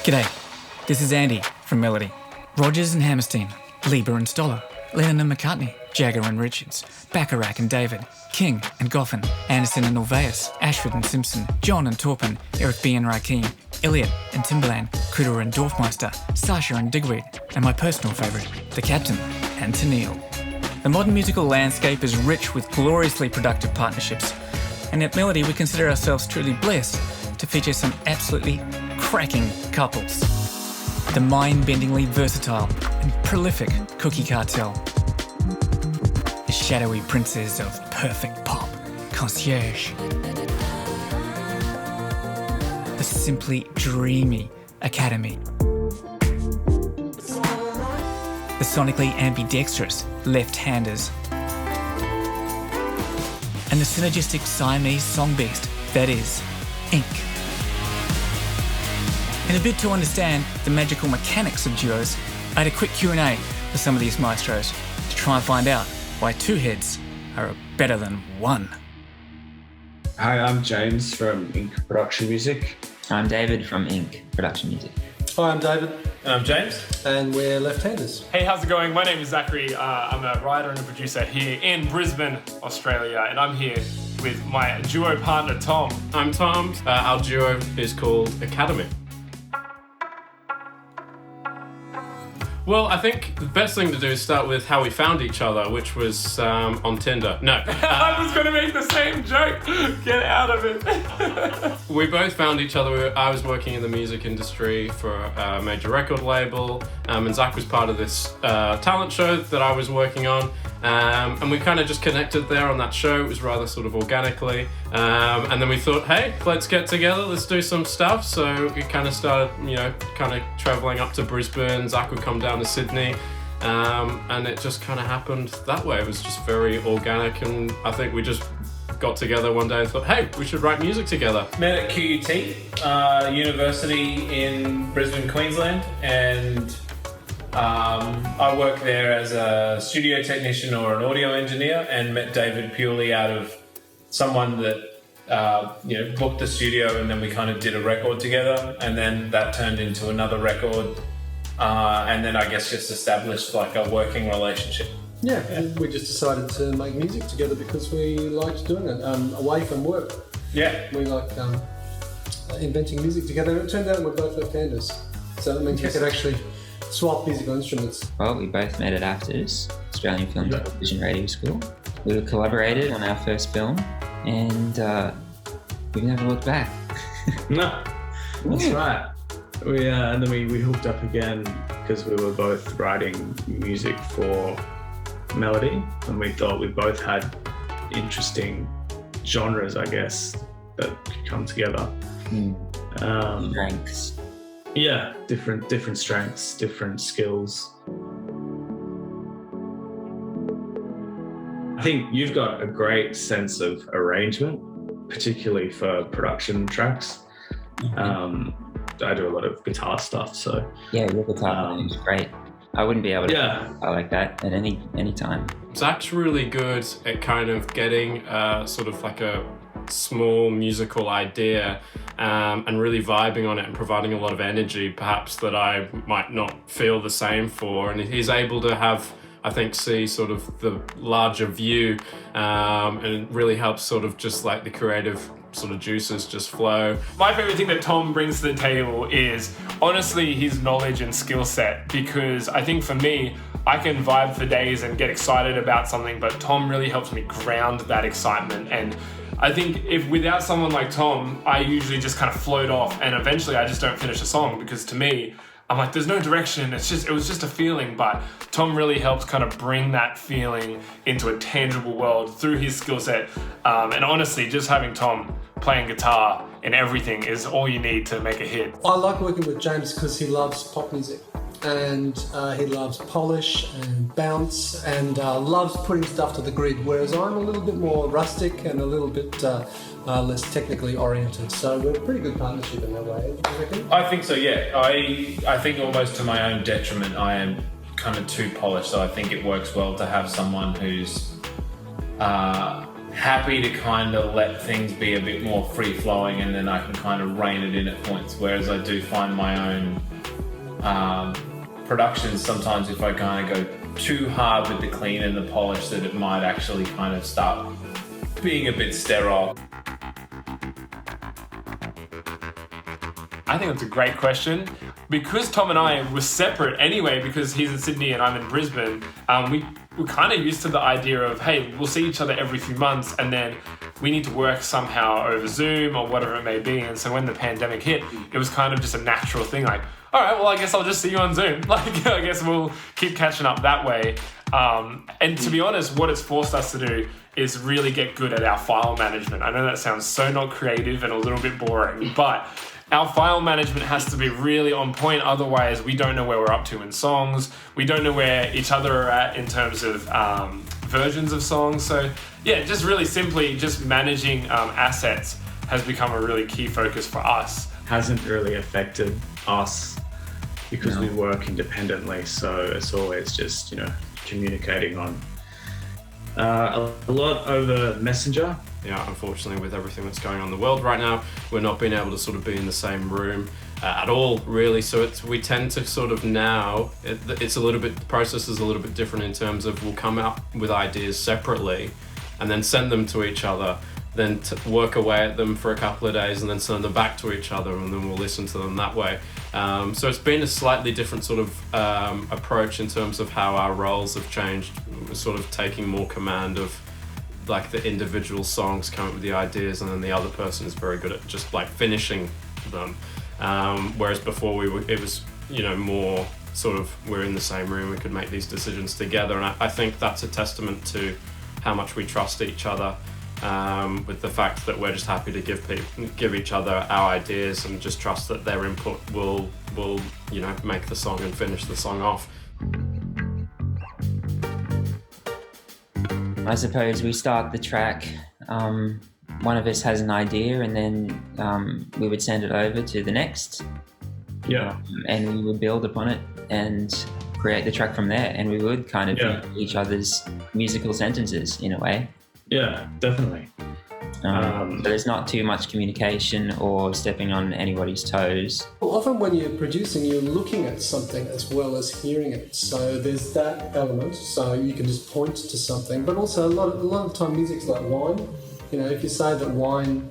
G'day, this is Andy from Melodie. Rogers and Hammerstein, Lieber and Stoller, Lennon and McCartney, Jagger and Richards, Bacharach and David, King and Goffin, Anderson and Ulvaeus, Ashford and Simpson, John and Torpen, Eric B and Rakim, Elliot and Timberland, Critter and Dorfmeister, Sasha and Digweed, and my personal favourite, The Captain and Tennille. The modern musical landscape is rich with gloriously productive partnerships, and at Melodie we consider ourselves truly blessed to feature some absolutely cracking couples. The mind-bendingly versatile and prolific Cookie Cartel. The shadowy princes of perfect pop, Concierge. The simply dreamy Academy. The sonically ambidextrous Left-Handers. And the synergistic Siamese song beast that is Ink. In a bid to understand the magical mechanics of duos, I had a quick Q&A with some of these maestros to try and find out why two heads are better than one. Hi, I'm James from Ink Production Music. I'm David from Ink Production Music. Hi, I'm David. And I'm James. And we're Left-Handers. Hey, how's it going? My name is Zachary. I'm a writer and a producer here in Brisbane, Australia, and I'm here with my duo partner, Tom. I'm Tom. Our duo is called Academy. Well, I think the best thing to do is start with how we found each other, which was on Tinder. No. I was going to make the same joke. Get out of it. We both found each other. I was working in the music industry for a major record label, and Zach was part of this talent show that I was working on. And we kind of just connected there on that show. It was rather sort of organically. And then we thought, hey, let's get together, let's do some stuff. So we kind of started, kind of traveling up to Brisbane. Zach would come down to Sydney. And it just kind of happened that way. It was just very organic. And I think we just got together one day and thought, hey, we should write music together. Met at QUT, university in Brisbane, Queensland. And I worked there as a studio technician or an audio engineer, and met David purely out of someone that booked the studio, and then we kind of did a record together, and then that turned into another record, and then I guess just established like a working relationship. Yeah, we just decided to make music together because we liked doing it away from work. Yeah, we liked inventing music together, and it turned out we're both left-handers, so that means we could actually swap musical instruments. Well, we both met at AFTRS, Australian Film Television Radio School. We collaborated on our first film, and we've never looked back. No, that's right. And then we hooked up again because we were both writing music for Melodie, and we thought we both had interesting genres, I guess, that could come together. Strengths. Yeah, different strengths, different skills. I think you've got a great sense of arrangement, particularly for production tracks. I do a lot of guitar stuff, so yeah, your guitar playing is great. I wouldn't be able to play like that at any time. Zach's really good at kind of getting sort of like a small musical idea and really vibing on it and providing a lot of energy, perhaps that I might not feel the same for. And he's able to have, I think, see sort of the larger view, and it really helps sort of just like the creative sort of juices just flow. My favorite thing that Tom brings to the table is honestly his knowledge and skill set, because I think for me, I can vibe for days and get excited about something, but Tom really helps me ground that excitement. And I think if without someone like Tom, I usually just kind of float off, and eventually I just don't finish a song, because to me, I'm like, there's no direction. It was just a feeling. But Tom really helps kind of bring that feeling into a tangible world through his skill set. And honestly, just having Tom playing guitar in everything is all you need to make a hit. I like working with James because he loves pop music, and he loves polish and bounce, and loves putting stuff to the grid, whereas I'm a little bit more rustic and a little bit less technically oriented. So we're a pretty good partnership in that way, do you reckon? I think so, yeah. I think almost to my own detriment, I am kind of too polished, so I think it works well to have someone who's happy to kind of let things be a bit more free flowing, and then I can kind of rein it in at points. Whereas I do find my own productions sometimes, if I kind of go too hard with the clean and the polish, that it might actually kind of start being a bit sterile. I think that's a great question. Because Tom and I were separate anyway, because he's in Sydney and I'm in Brisbane, we're kind of used to the idea of, hey, we'll see each other every few months and then we need to work somehow over Zoom or whatever it may be. And so when the pandemic hit, it was kind of just a natural thing, like, all right, well, I guess I'll just see you on Zoom. Like, I guess we'll keep catching up that way. And to be honest, what it's forced us to do is really get good at our file management. I know that sounds so not creative and a little bit boring, but our file management has to be really on point. Otherwise, we don't know where we're up to in songs. We don't know where each other are at in terms of versions of songs. So yeah, just really simply just managing assets has become a really key focus for us. Hasn't really affected us because we work independently. So it's always just, you know, communicating on a lot over Messenger. Yeah, unfortunately, with everything that's going on in the world right now, we're not being able to sort of be in the same room at all, really. So we tend to sort of now, it's a little bit, the process is a little bit different in terms of we'll come out with ideas separately and then send them to each other, then work away at them for a couple of days and then send them back to each other, and then we'll listen to them that way. So it's been a slightly different sort of approach in terms of how our roles have changed. We're sort of taking more command of like the individual songs, come up with the ideas, and then the other person is very good at just like finishing them. Whereas before it was, you know, more sort of we're in the same room, we could make these decisions together. And I think that's a testament to how much we trust each other, with the fact that we're just happy to give each other our ideas and just trust that their input will you know, make the song and finish the song off. I suppose we start the track, one of us has an idea, and then we would send it over to the next. Yeah. And we would build upon it and create the track from there, and we would kind of be each other's musical sentences in a way. Yeah, definitely. So there's not too much communication or stepping on anybody's toes. Well, often when you're producing, you're looking at something as well as hearing it. So there's that element. So you can just point to something. But also a lot of time music's like wine. You know, if you say that wine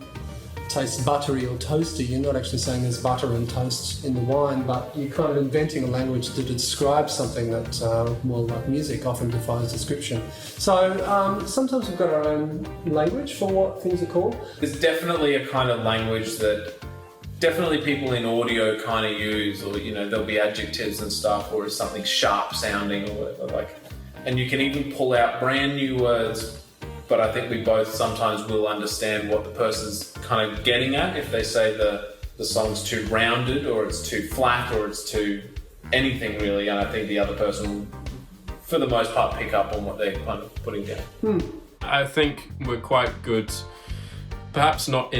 tastes buttery or toasty, you're not actually saying there's butter and toast in the wine, but you're kind of inventing a language to describe something that, well, like music often defies description. So sometimes we've got our own language for what things are called. There's definitely a kind of language that definitely people in audio kind of use, or, you know, there'll be adjectives and stuff, or it's something sharp sounding or whatever, like, and you can even pull out brand new words. But I think we both sometimes will understand what the person's kind of getting at if they say the song's too rounded, or it's too flat, or it's too anything really. And I think the other person will, for the most part, pick up on what they're kind of putting down. I think we're quite good, perhaps not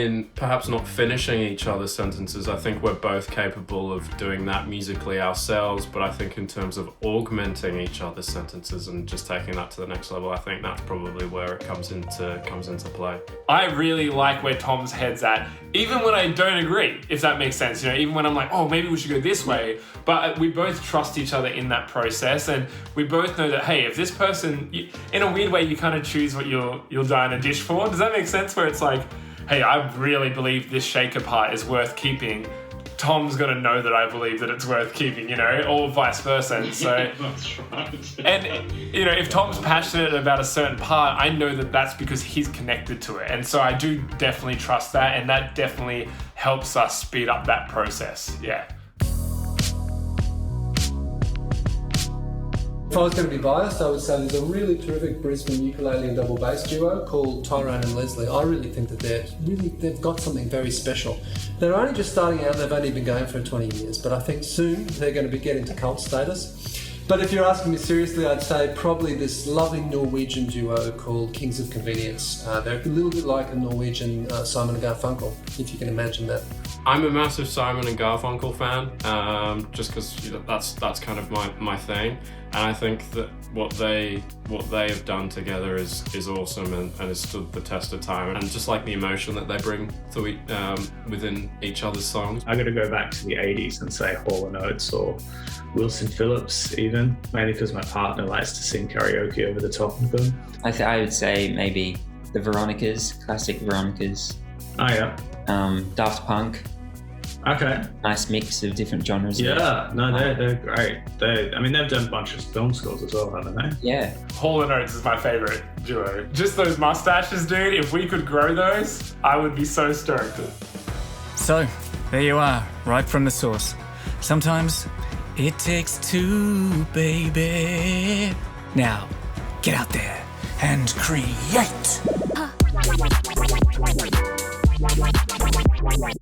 finishing each other's sentences. I think we're both capable of doing that musically ourselves, but I think in terms of augmenting each other's sentences and just taking that to the next level, I think that's probably where it comes into play. I really like where Tom's head's at, even when I don't agree, if that makes sense. You know, even when I'm like, oh, maybe we should go this way, but we both trust each other in that process, and we both know that, hey, if this person, in a weird way, you kind of choose what you'll dine a dish for. Does that make sense? Where it's like, hey, I really believe this shaker part is worth keeping. Tom's gonna know that I believe that it's worth keeping, you know, or vice versa. And so, That's right. and you know, if Tom's passionate about a certain part, I know that that's because he's connected to it. And so I do definitely trust that, and that definitely helps us speed up that process. Yeah. If I was going to be biased, I would say there's a really terrific Brisbane ukulele and double bass duo called Tyrone and Leslie. I really think that they've got something very special. They're only just starting out, they've only been going for 20 years, but I think soon they're going to be getting to cult status. But if you're asking me seriously, I'd say probably this lovely Norwegian duo called Kings of Convenience. They're a little bit like a Norwegian Simon and Garfunkel, if you can imagine that. I'm a massive Simon and Garfunkel fan, just because that's kind of my thing, and I think that what they have done together is awesome and has stood the test of time, and just like the emotion that they bring to within each other's songs. I got to go back to the 80s and say Hall & Oates or Wilson Phillips, even, mainly because my partner likes to sing karaoke over the top of them. I would say maybe the Veronicas, classic Veronicas. Oh yeah. Daft Punk. Okay. Nice mix of different genres. Yeah, no, they're great. They've done a bunch of film scores as well, haven't they? Yeah. Hall & Oates is my favorite duo. Just those mustaches, dude. If we could grow those, I would be so stoked. So, there you are, right from the source. Sometimes it takes two, baby. Now, get out there and create.